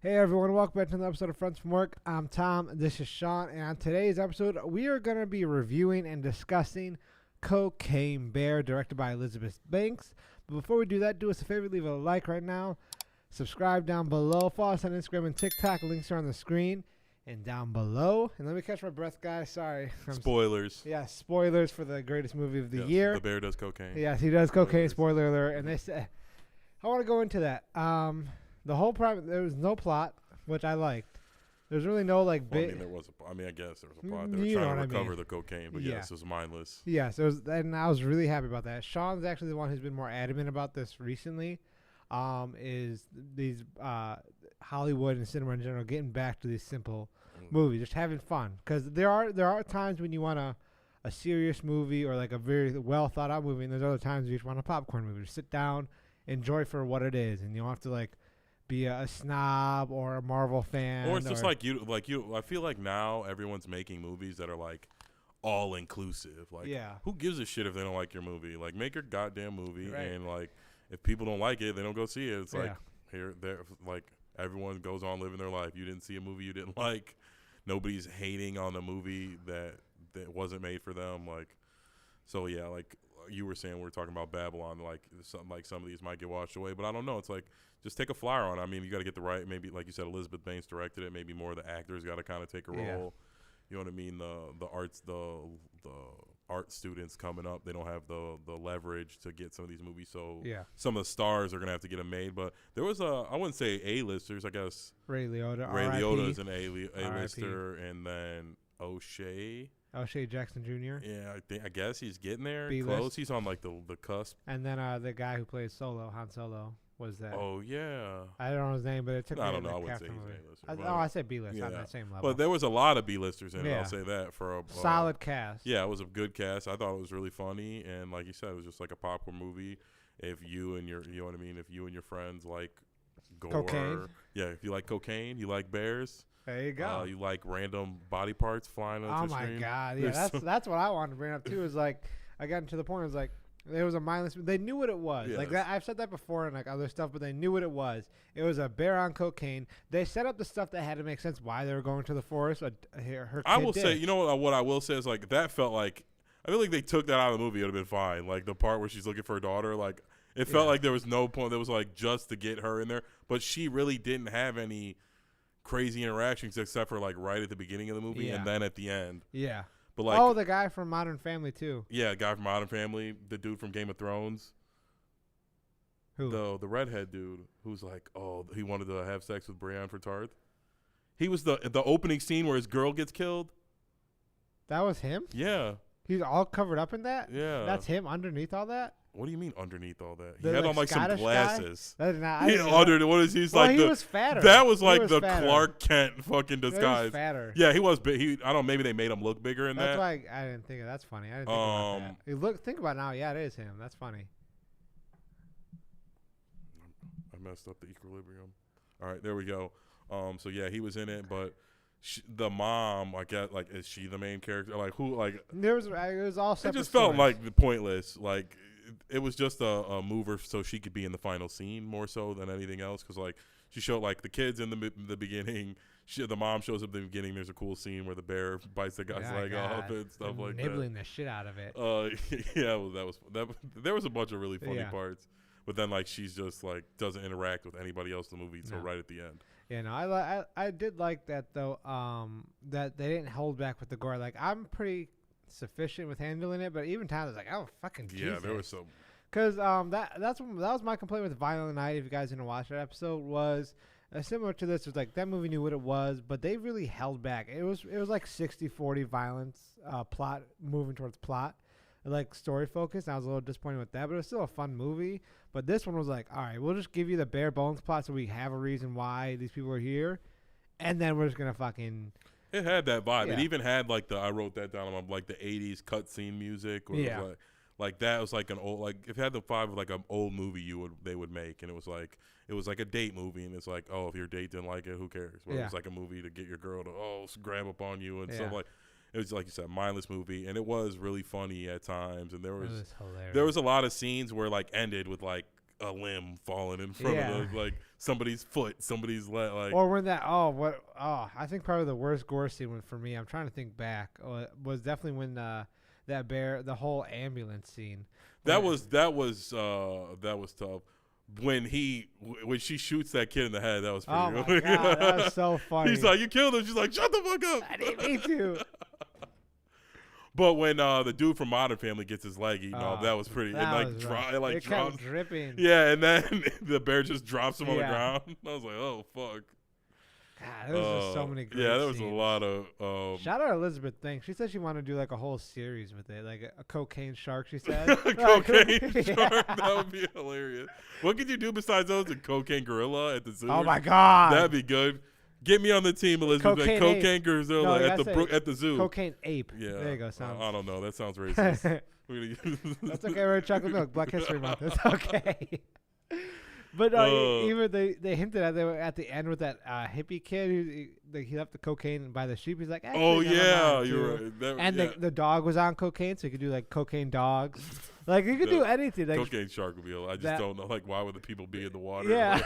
Hey everyone, welcome back to another episode of Friends from Work. I'm Tom, this is Sean, and on today's episode, we are going to be reviewing and discussing Cocaine Bear, directed by Elizabeth Banks. But before we do that, do us a favor, leave a like right now, subscribe down below, follow us on Instagram and TikTok, links are on the screen and down below. And let me catch my breath, guys, sorry. Spoilers. Yeah, spoilers for the greatest movie of the Yes, year. The bear does cocaine. Yes, he does cocaine, Spoilers. spoiler alert. And they say, I want to go into that. The whole problem, there was no plot, which I liked. There's really no Well, I bit. mean, I guess there was a plot. They were You know trying to what I recover mean. the cocaine, but Yeah. yes, it was mindless. Yes, it was, and I was really happy about that. Sean's actually the one who's been more adamant about this recently. Is these Hollywood and cinema in general getting back to these simple movies, just having fun? Because there are times when you want a serious movie or like a very well thought out movie, and there's other times you just want a popcorn movie. Just sit down, enjoy for what it is, and you don't have to like be a snob or a Marvel fan. Or it's just like you. I feel like now everyone's making movies that are like all inclusive. Like, Yeah. who gives a shit if they don't like your movie? Like, make your goddamn movie, Right. and like, if people don't like it, they don't go see it. It's like Yeah. there, like everyone goes on living their life. You didn't see a movie you didn't like. Nobody's hating on a movie that wasn't made for them. Like, so yeah, like you were saying, we were talking about Babylon. Like some of these might get washed away, but I don't know. It's like just take a flyer on it. I mean, you got to get the right. Maybe like you said, Elizabeth Banks directed it. Maybe more of the actors got to kind of take a role. Yeah. You know what I mean? The art students coming up, they don't have the leverage to get some of these movies. So Yeah. some of the stars are gonna have to get them made. But there was I wouldn't say A-listers. I guess Ray Liotta. Ray R.I.P. Liotta is an A-lister, and then O'Shea. O'Shea Jackson Jr. Yeah, I guess he's getting there. B-list. Close. He's on like the cusp. And then the guy who plays Solo, Han Solo, was that. Oh yeah. I don't know his name, but it took me I to don't know. the I wouldn't say Captain he's movie. an A-lister. Oh, I said B-list on Yeah. that same level. But there was a lot of B-listers in it. Yeah. I'll say that for a Solid cast. Yeah, it was a good cast. I thought it was really funny, and like you said, it was just like a popcorn movie. If you and you know what I mean. If you and your friends like gore, Cocaine. yeah. If you like cocaine, you like bears. There you go. You like random body parts flying on Oh the my screen. God! Yeah, There's that's what I wanted to bring up too. Is like I got to the point. It was like there was a mindless. They knew what it was. Like Yes. that, I've said that before and like other stuff, but they knew what it was. It was a bear on cocaine. They set up the stuff that had to make sense why they were going to the forest. Her I kid will did. say, you know what I will say is like that felt like I feel like they took that out of the movie. It would have been fine. Like the part where she's looking for her daughter, like it felt Yeah. like there was no point. There was like just to get her in there, but she really didn't have any crazy interactions except for like right at the beginning of the movie Yeah. and then at the end. Yeah. But like, Oh, the guy from Modern Family too. yeah, guy from Modern Family, the dude from Game of Thrones, Who? the redhead dude who's like, oh, he wanted to have sex with Brienne for Tarth. He was the opening scene where his girl gets killed. That was him. Yeah, He's all covered up in that. yeah. That's him underneath all that. What do you mean underneath all that? He The, had like, on like some Scottish guy? glasses. That is not. I He didn't know under what is he's Well, like he the was fatter. that was He like was the fatter. Clark Kent fucking He was disguise. fatter. Yeah, he was big. I don't know. Maybe they made him look bigger in That's that. why I didn't think of. That's funny. I didn't think about that. You think about it now. Yeah, it is him. That's funny. I messed up the equilibrium. All right, there we go. So yeah, he was in it, but the mom, I guess, like, is she the main character? Like, who? Like, It was all it separate. just felt stories. like pointless. Like, it was just a mover so she could be in the final scene more so than anything else. Because like she showed like the kids in the beginning. The mom shows up in the beginning. There's a cool scene where the bear bites the guy's Yeah, leg off God. and stuff And like nibbling the shit out of it. that. Yeah, well, that. There was a bunch of really funny Yeah. parts. But then, like, she's just like doesn't interact with anybody else in the movie until No. right at the end. Yeah, no, I did like that though. That they didn't hold back with the gore. Like I'm pretty sufficient with handling it, but even Tom was like, "Oh fucking Jesus!" Yeah, there was some. Because that was my complaint with Violent Night. If you guys didn't watch that episode, was similar to this. It was like that movie knew what it was, but they really held back. It was like 60-40 violence, plot moving towards plot, like story focus. And I was a little disappointed with that, but it was still a fun movie. But this one was like, all right, we'll just give you the bare bones plot so we have a reason why these people are here, and then we're just gonna fucking It had that vibe. It Yeah. even had like I wrote that down on like the '80s cutscene music. Where Yeah. it was like that was like an old like if it had the vibe of like an old movie they would make, and it was like a date movie, and it's like, oh, if your date didn't like it, who cares? Where it Yeah. was like a movie to get your girl to grab up on you and Yeah. stuff like. It was like you said, mindless movie, and it was really funny at times, and it was hilarious. there was a lot of scenes where like ended with like a limb falling in front of like somebody's foot, somebody's leg. Like, or when I think probably the worst gore scene for me. I'm trying to think back. Was definitely when that bear, the whole ambulance scene. That was tough. When she shoots that kid in the head, that was pretty. Oh my god, that was so funny. He's like, "You killed him." She's like, "Shut the fuck up." I didn't mean to. But when the dude from Modern Family gets his leg eaten off, that was pretty. It kept dripping. Yeah, and then the bear just drops him on the Yeah. ground. I was like, "Oh fuck." God, there was just so many great there was scenes. a lot of. Shout out Elizabeth Banks. She said she wanted to do like a whole series with it, like a cocaine shark. She said Cocaine Yeah. shark. That would be hilarious. What could you do besides those? A cocaine gorilla at the zoo? Oh my god, That'd be good. Get me on the team, Elizabeth. Cocaine Cocaine gorilla No, you at gotta say at the zoo. cocaine ape. Yeah. There you go. Sounds. I don't know. That sounds racist. That's okay. We're at Chocolate Milk, Black History Month. It's okay. But even they hinted at at the end with that hippie kid who he left the cocaine by the sheep. He's like, Oh "Actually, never yeah, mind, you're too." right. And the dog was on cocaine, so you could do like cocaine dogs. Like you could do anything. Like, cocaine shark would be. I just don't know. Like, why would the people be in the water? yeah.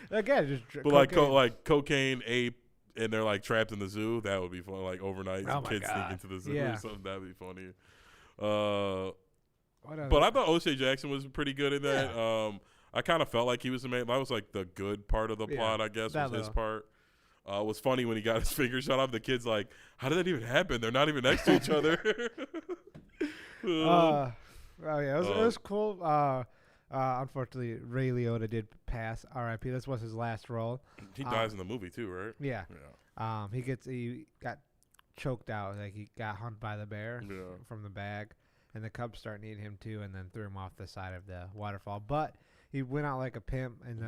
Again, just. But like cocaine ape, and they're like trapped in the zoo. That would be fun. Like overnight, Oh some my kids sneak God. into the zoo Yeah. or something. That'd be funny. Whatever. But I thought O'Shea Jackson was pretty good in that. I kind of felt like he was the main. That was like the good part of the plot, I guess, was his part. It was funny when he got his finger shot off. The kid's like, "How did that even happen? They're not even next to each other." Oh yeah, it was cool. Unfortunately, Ray Liotta did pass. R.I.P. This was his last role. He dies in the movie too, right? Yeah. Yeah. He got choked out. Like he got hunted by the bear from the bag, and the cubs started eating him too, and then threw him off the side of the waterfall. But he went out like a pimp, and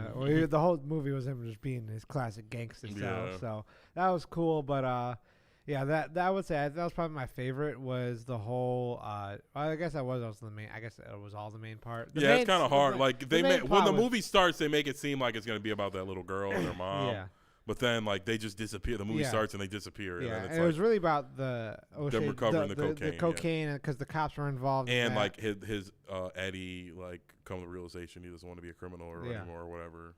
the whole movie was him just being his classic gangster style. Yeah. So that was cool. But yeah, that I would say that was probably my favorite. Was the whole? I guess that was also the main. I guess it was all the main part. It's kind of hard. Like when the was- movie starts, they make it seem like it's gonna be about that little girl and her mom. Yeah. But then, like, they just disappear. The movie starts and they disappear. Yeah, And then and it's it like, was really about the them recovering the cocaine, the cocaine, because the cops were involved. in and that. like his Eddie like come to the realization he doesn't want to be a criminal anymore or whatever.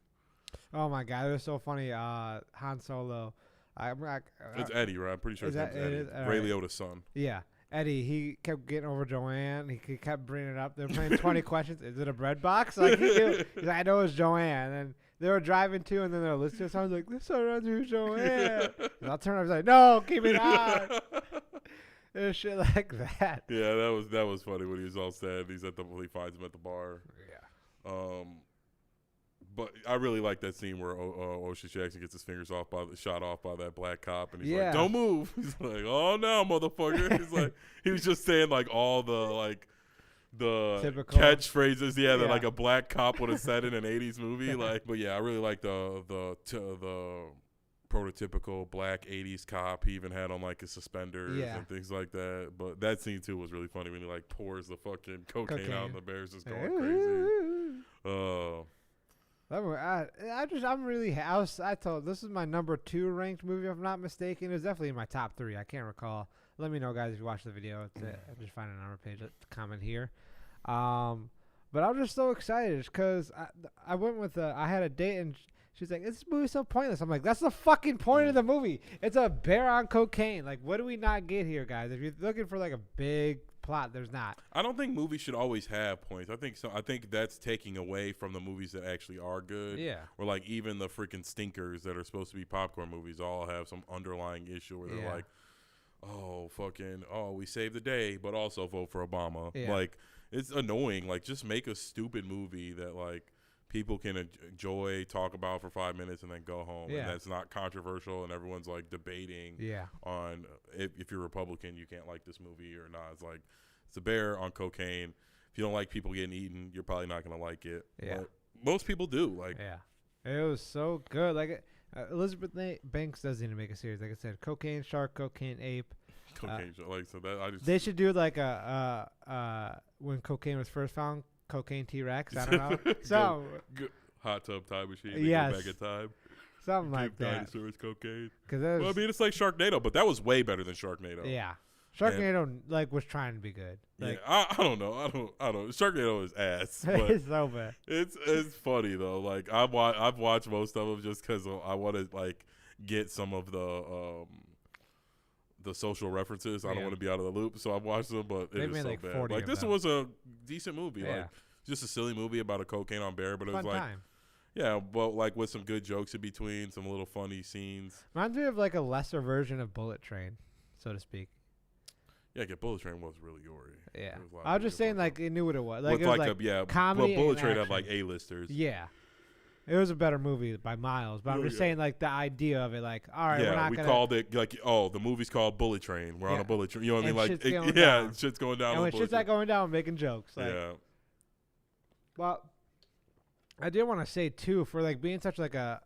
Oh my god, it was so funny. Han Solo. It's Eddie, right? I'm pretty sure Is his name's that- it Eddie. is? All Ray right. Liotta's son. Yeah, Eddie. He kept getting over Joanne. He kept bringing it up. They're playing 20 questions. Is it a bread box? Like he knew. He's like, I know it's Joanne. And they were driving too, and then they're listening to songs like, "This song runs through Joanne." And I'll turn. I was like, "No, keep it on." There's shit like that. Yeah, that was funny when he was all sad. He finds him at the bar. Yeah. But I really like that scene where O'Shea Jackson gets his fingers shot off by that black cop, and he's like, "Don't move." He's like, "Oh no, motherfucker!" He's like, he was just saying like all the Typical. catchphrases, that Yeah. like a black cop would have said in an '80s movie. But yeah, I really like the prototypical black '80s cop. He even had on like his suspenders and things like that. But that scene too was really funny when he like pours the fucking cocaine out, and the bear's just going crazy. I'm really. I told this is my number 2 ranked movie, if I'm not mistaken. It was definitely in my top 3. I can't recall. Let me know, guys, if you watch the video. I'll just find a number page. Comment here. But I'm just so excited because I went with I had a date and she's like, "This movie's so pointless." I'm like, "That's the fucking point of the movie. It's a bear on cocaine. Like, what do we not get here, guys? If you're looking for like a big plot, there's not." I don't think movies should always have points. I think that's taking away from the movies that actually are good. Yeah. Or like even the freaking stinkers that are supposed to be popcorn movies all have some underlying issue where they're like, we saved the day, but also vote for Obama. Yeah. Like, it's annoying. Like, just make a stupid movie that like people can enjoy, talk about for 5 minutes, and then go home. Yeah. And that's not controversial, and everyone's like debating on if you're Republican, you can't like this movie or not. It's like, it's a bear on cocaine. If you don't like people getting eaten, you're probably not going to like it. Yeah. But most people do. Like, it was so good. Like, Elizabeth Banks does need to make a series. Like I said, Cocaine Shark, Cocaine Ape. cocaine. Like, so that I just. They should do like when cocaine was first found, Cocaine T-Rex. I don't know. Go hot tub time machine. Yes. Go back in time. Something like Give that. dinosaurs cocaine. Cause Well, I mean, it's like Sharknado, but that was way better than Sharknado. yeah. Sharknado like was trying to be good. Like, yeah, I don't know. I don't. Sharknado is ass, but it's so bad. it's funny though. Like I've watched most of them just because I want to like get some of the social references. I don't want to be out of the loop, so I've watched them. But it is so like bad. 40 Like of this them. was a decent movie. Yeah. Like just a silly movie about a cocaine on bear, but it was Fun like time. yeah, but like with some good jokes in between, some little funny scenes. Reminds me of like a lesser version of Bullet Train, so to speak. Yeah, Bullet Train was really gory. Yeah. There was a lot I was of just good saying, parts. like, it knew what it was. Like, With it was like like comedy well, Bullet and Train had action. like A-listers. Yeah. It was a better movie by miles, but I'm Oh, just yeah. saying, like, the idea of it, like, all right, we're Yeah, not we gonna. called it like the movie's called Bullet Train. We're on Yeah. a bullet train. You know what I mean? And Like shit's going yeah, down. shit's going down. And on when a bullet shit's like train. going down, making jokes. Like, Yeah. well, I did want to say too, for like being such like a,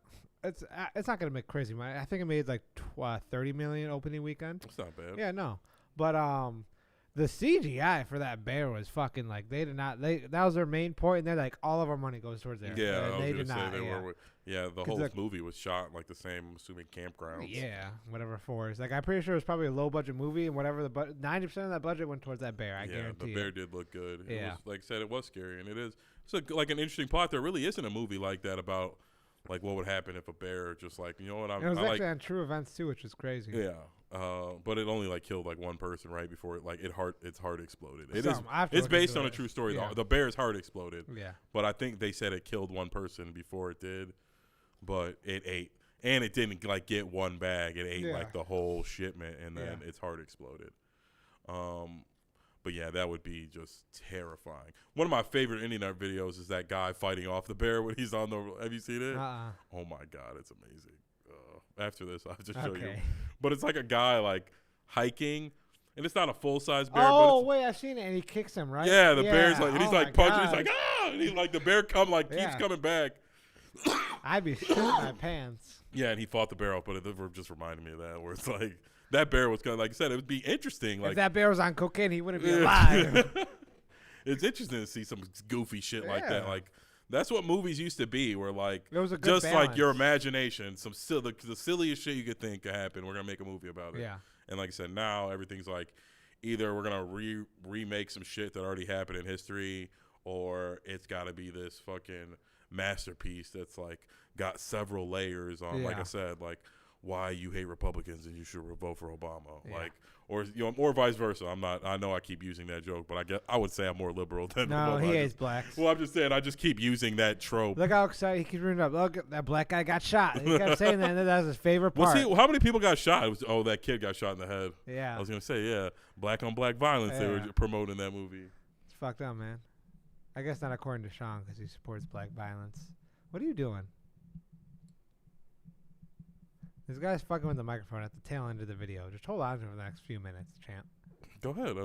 it's not gonna make crazy money. I think it made like 30 million opening weekend. It's not bad. Yeah, no, but the CGI for that bear was fucking like they did not. That was their main point, and they're like all of our money goes towards there. Yeah, and I they was did gonna say not. they Yeah. were. Yeah, the 'Cause whole the- movie was shot in like the same, I'm assuming, campgrounds. Yeah, whatever forest. Like I'm pretty sure it was probably a low budget movie, and whatever the 90% of that budget went towards that bear. I yeah, guarantee. the bear did look good. It Yeah. was, like I said, it was scary, and it is. It's like an interesting plot. There really isn't a movie like that about like what would happen if a bear just like, you know what, It was I actually like. on true events too, which is crazy. Yeah, but it only like killed like one person right before it like its heart exploded. It is. Something. I have to It's look based into on a it. true story. Yeah. The bear's heart exploded, Yeah. but I think they said it killed one person before it did. But it ate, and it didn't like get one bag. It ate Yeah. like the whole shipment, and then Yeah. its heart exploded. But yeah, that would be just terrifying. One of my favorite Indian videos is that guy fighting off the bear when he's on the. Have you seen it? Oh my god, it's amazing. After this, I'll just show you. Okay. But it's like a guy like hiking, and it's not a full size bear. Oh but wait, I've seen it, and he kicks him, right? yeah, the bear's like, and he's Oh like my punching. He's God. like and he's like the bear keeps Yeah. coming back. I'd be shitting my pants. Yeah, and he fought the bear off, but it just reminded me of that, where it's like that bear was kind of like I said, it would be interesting. Like If that bear was on cocaine, he wouldn't be Yeah. alive. It's interesting to see some goofy shit like that. Yeah. Like that's what movies used to be, where like It was a good just like your balance. imagination, the silliest shit you could think could happen. We're gonna make a movie about it. Yeah. And like I said, now everything's like either we're gonna remake some shit that already happened in history, or it's got to be this fucking masterpiece that's like got several layers on. Like Yeah. I said, like why you hate Republicans and you should vote for Obama. Yeah. Like, or or vice versa. I'm not. I know I keep using that joke, but I would say I'm more liberal than No, Obama. he I hates just- blacks. Well, I'm just saying. I just keep using that trope. Look how excited he keeps bringing it up. Look, that black guy got shot. He kept saying that, and that was his favorite Well, part. see, how many people got shot? It was, that kid got shot in the head. Yeah, I was gonna say, yeah, black on black violence. They were Yeah. promoting that movie. it's fucked up, man. I guess not according to Sean because he supports black violence. What are you doing? This guy's fucking with the microphone at the tail end of the video. Just hold on for the next few minutes, champ. Go ahead.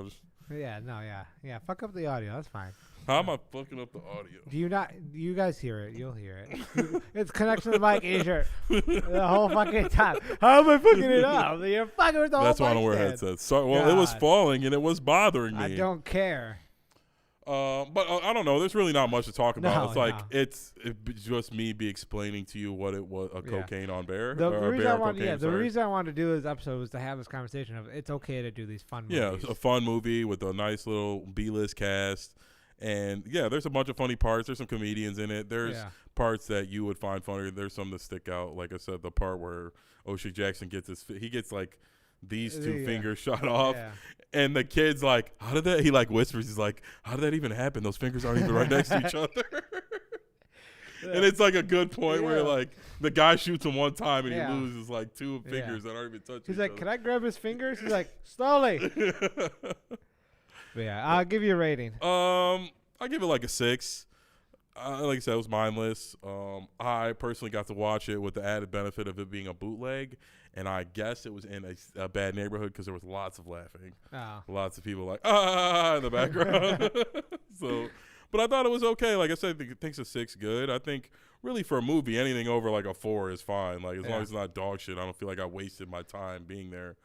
Yeah. Fuck up the audio. That's fine. How am I fucking up the audio? Do you not? You guys hear it? You'll hear it. It's connected to the mic. Is your the whole fucking time? How am I fucking it up? You're fucking with the That's whole why I don't mic wear stand. headsets. So, well, it was God. falling and it was bothering me. I don't care. But I don't know. There's really not much to talk about. No, It's like no. it's just me be explaining to you what it was, a Yeah. cocaine on bear. The or a reason bear I on wanted, cocaine, the sorry. reason I wanted to do this episode was to have this conversation of it's okay to do these fun Yeah, movies. it's a fun movie with a nice little B-list cast. And yeah, there's a bunch of funny parts. There's some comedians in it. There's Yeah. parts that you would find funny. There's some that stick out. Like I said, the part where O'Shea Jackson gets like these two Yeah. fingers shot off. Yeah. And the kid's like, how did that? He like whispers, he's like, how did that even happen? Those fingers aren't even right next to each other. And it's like a good point where Yeah. like the guy shoots him one time and Yeah. he loses like two Yeah. fingers that aren't even touching He's each like, can I grab his fingers? He's like, slowly. But yeah, I'll give you a rating. I give it like a 6. Like I said, it was mindless. I personally got to watch it with the added benefit of it being a bootleg, and I guess it was in a bad neighborhood because there was lots of laughing. Oh. Lots of people like in the background. So, but I thought it was okay. Like I said, I think it's a 6 good. I think really for a movie, anything over like a 4 is fine. Like as long Yeah. as it's not dog shit, I don't feel like I wasted my time being there.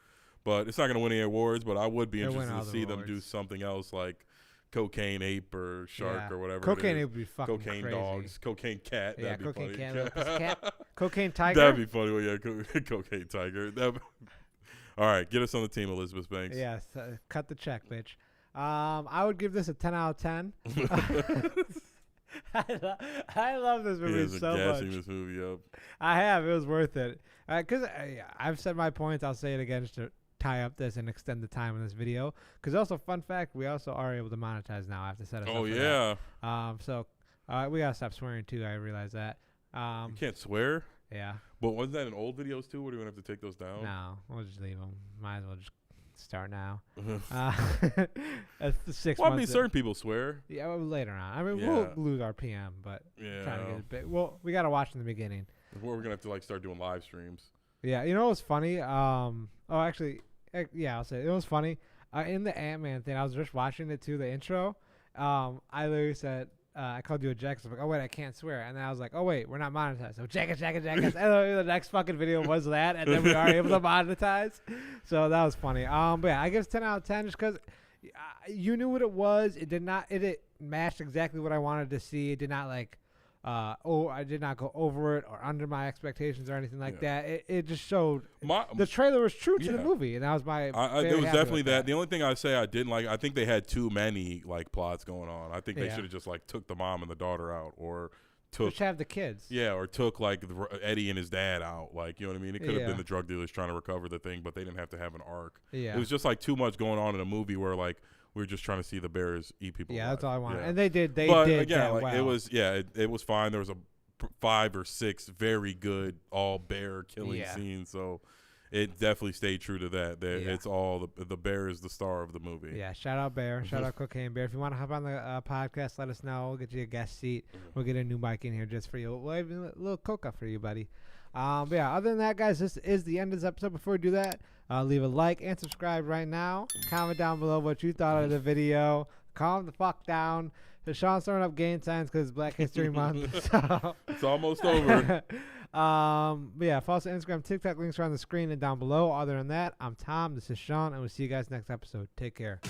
But it's not going to win any awards. But I would be It'll win interested all to the see them do awards. something else like Cocaine Ape or Shark Yeah. or whatever. Cocaine it is. would be fucking Cocaine crazy. Dogs, Cocaine Cat. Yeah, That'd be Cocaine funny. Cat, little piece of cat. Cocaine Tiger. That'd be funny. Well, yeah, Cocaine Tiger. All right, get us on the team, Elizabeth Banks. Yes, cut the check, bitch. I would give this a 10 out of 10. I love this movie so much. This movie up. I have. It was worth it. Because I've said my points. I'll say it again just to tie up this and extend the time in this video. Because also, fun fact, we also are able to monetize now. I have to set us up for yeah. that. So we got to stop swearing, too. I realize that. You can't swear? Yeah. But wasn't that in old videos, too? Or do we have to take those down? No. We'll just leave them. Might as well just start now. That's the 6 months. Well, I mean, certain people swear. Yeah, well, later on. I mean, we'll lose our PM, but trying to get it big. Well, we got to watch in the beginning. We're going to have to, like, start doing live streams. Yeah, you know what's funny? Actually, yeah, I'll say it. It was funny. In the Ant-Man thing, I was just watching it, too, the intro. I literally said, I called you a jackass. I'm like, oh, wait, I can't swear. And then I was like, oh, wait, we're not monetized. So jackass. And then the next fucking video was that, and then we are able to monetize. So that was funny. But yeah, I give it 10 out of 10 just because you knew what it was. It did not, it matched exactly what I wanted to see. It did not like, I did not go over it or under my expectations or anything like that. It just showed the trailer was true to the movie, and that was my. It was definitely that. The only thing I say I didn't like, I think they had too many like plots going on. I think they should have just like took the mom and the daughter out, or took just have the kids. Yeah, or took like Eddie and his dad out. Like, you know what I mean? It could have been the drug dealers trying to recover the thing, but they didn't have to have an arc. Yeah, it was just like too much going on in a movie where like. We were just trying to see the Bears eat people. Yeah, alive. That's all I wanted, yeah. and they did. But did again, that like well. it was. Yeah, it was fine. There was a 5 or 6 very good all bear killing scenes. So it definitely stayed true to that. It's all the bear is the star of the movie. Yeah, shout out Bear, shout out Cocaine Bear. If you want to hop on the podcast, let us know. We'll get you a guest seat. We'll get a new mic in here just for you. We'll have a little coca for you, buddy. But yeah, other than that, guys, this is the end of this episode. Before we do that, leave a like and subscribe right now. Comment down below what you thought of the video. Calm the fuck down. Sean's throwing up gang signs because it's Black History Month. So. It's almost over. But yeah, follow us on Instagram, TikTok. Links are on the screen and down below. Other than that, I'm Tom. This is Sean, and we'll see you guys next episode. Take care.